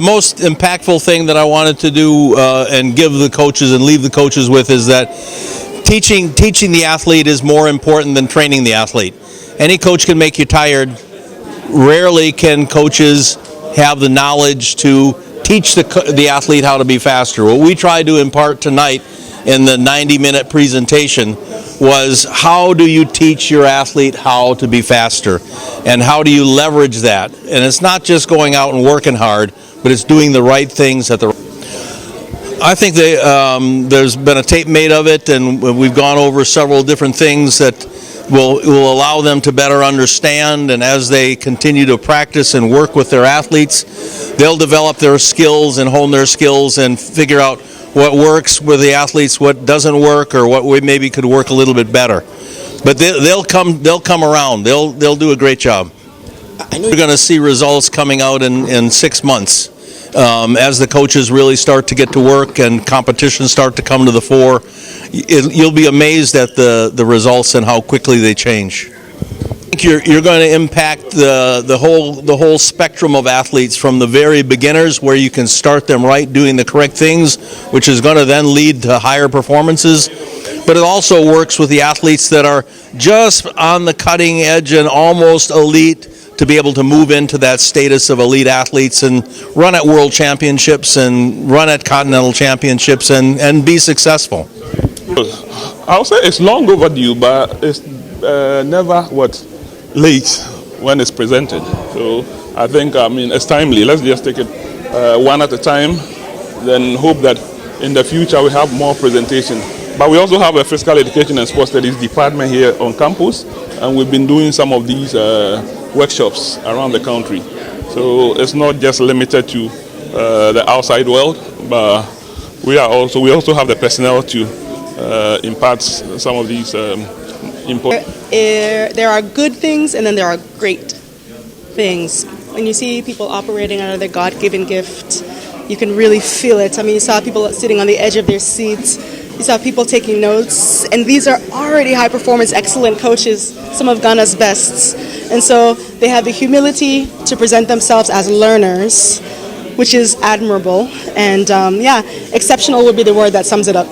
Most impactful thing that I wanted to do and give the coaches and leave the coaches with is that teaching the athlete is more important than training the athlete. Any coach can make you tired. Rarely can coaches have the knowledge to teach the athlete how to be faster. What we tried to impart tonight in the 90-minute presentation was how do you teach your athlete how to be faster, and how do you leverage that? And it's not just going out and working hard, but it's doing the right things at the. I think there's been a tape made of it, and we've gone over several different things that will allow them to better understand. And as they continue to practice and work with their athletes, they'll develop their skills and hone their skills and figure out what works with the athletes, what doesn't work, or what we maybe could work a little bit better. But they'll come around. They'll do a great job. We're going to see results coming out in 6 months as the coaches really start to get to work and competitions start to come to the fore. You'll be amazed at the results and how quickly they change. I think you're going to impact the whole spectrum of athletes, from the very beginners, where you can start them right doing the correct things, which is going to then lead to higher performances. But it also works with the athletes that are just on the cutting edge and almost elite, to be able to move into that status of elite athletes and run at world championships and run at continental championships and be successful. I would say it's long overdue, but it's never late when it's presented. So I think it's timely. Let's just take it one at a time, then hope that in the future we have more presentation. But we also have a physical education and sports studies department here on campus, and we've been doing some of these workshops around the country. So it's not just limited to the outside world, but we also have the personnel to impart some of these important. There are good things, and then there are great things. When you see people operating out of their God-given gift, you can really feel it. I mean, you saw people sitting on the edge of their seats. You saw people taking notes, and these are already high-performance, excellent coaches, some of Ghana's best. And so they have the humility to present themselves as learners, which is admirable. And exceptional would be the word that sums it up.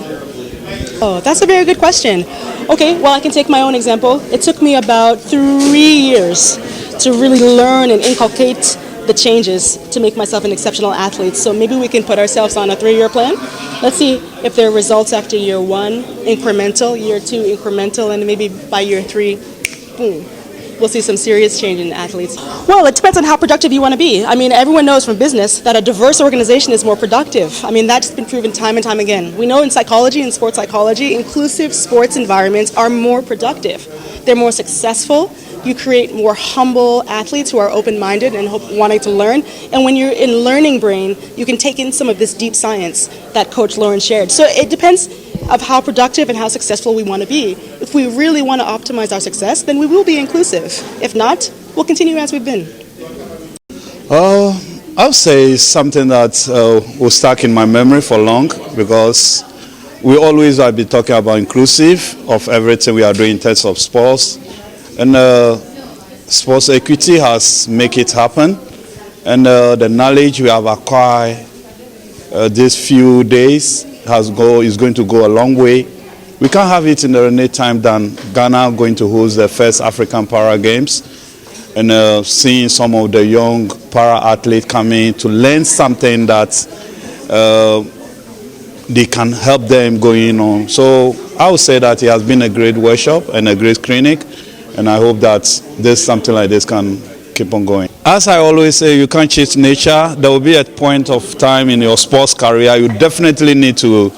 Oh, that's a very good question. Okay, well, I can take my own example. It took me about 3 years to really learn and inculcate the changes to make myself an exceptional athlete. So maybe we can put ourselves on a 3-year plan. Let's see if there are results after year 1, incremental, year 2, incremental, and maybe by year 3, boom, we'll see some serious change in athletes. Well, it depends on how productive you want to be. I mean, everyone knows from business that a diverse organization is more productive. I mean, that's been proven time and time again. We know in psychology and sports psychology, inclusive sports environments are more productive. They're more successful. You create more humble athletes who are open-minded and wanting to learn. And when you're in learning brain, you can take in some of this deep science that Coach Lauren shared. So it depends of how productive and how successful we want to be. If we really want to optimize our success, then we will be inclusive. If not, we'll continue as we've been. I'll say something that will stuck in my memory for long, because we always have been talking about inclusive of everything we are doing in terms of sports. And sports equity has made it happen. And the knowledge we have acquired these few days is going to go a long way. We can't have it in the near time than Ghana going to host the first African Para Games, and seeing some of the young para athletes coming to learn something that they can help them going on. So I would say that it has been a great workshop and a great clinic, and I hope that something like this can keep on going. As I always say, you can't chase nature. There will be a point of time in your sports career you definitely need to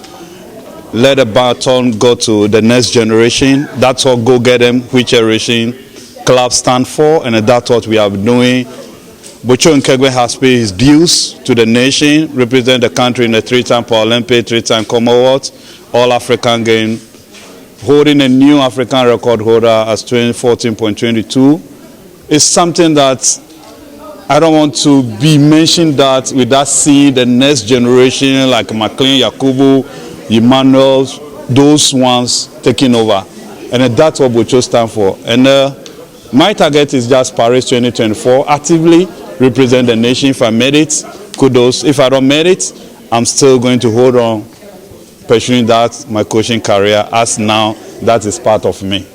let the baton go to the next generation. That's what Go Get Them, which generation club stand for, and that's what we are doing. Bocho Nkegwe has paid his dues to the nation, represent the country in the 3-time Paralympic, 3-time Commonwealth, All-African Game, holding a new African record holder as 2014.22. It's something that I don't want to be mentioned that without seeing the next generation like McLean, Yakubu, Emmanuel, those ones taking over. And that's what Bocho stands for. And my target is just Paris 2024, actively represent the nation if I made it. kudos. If I don't make it, I'm still going to hold on, pursuing that, my coaching career, as now that is part of me.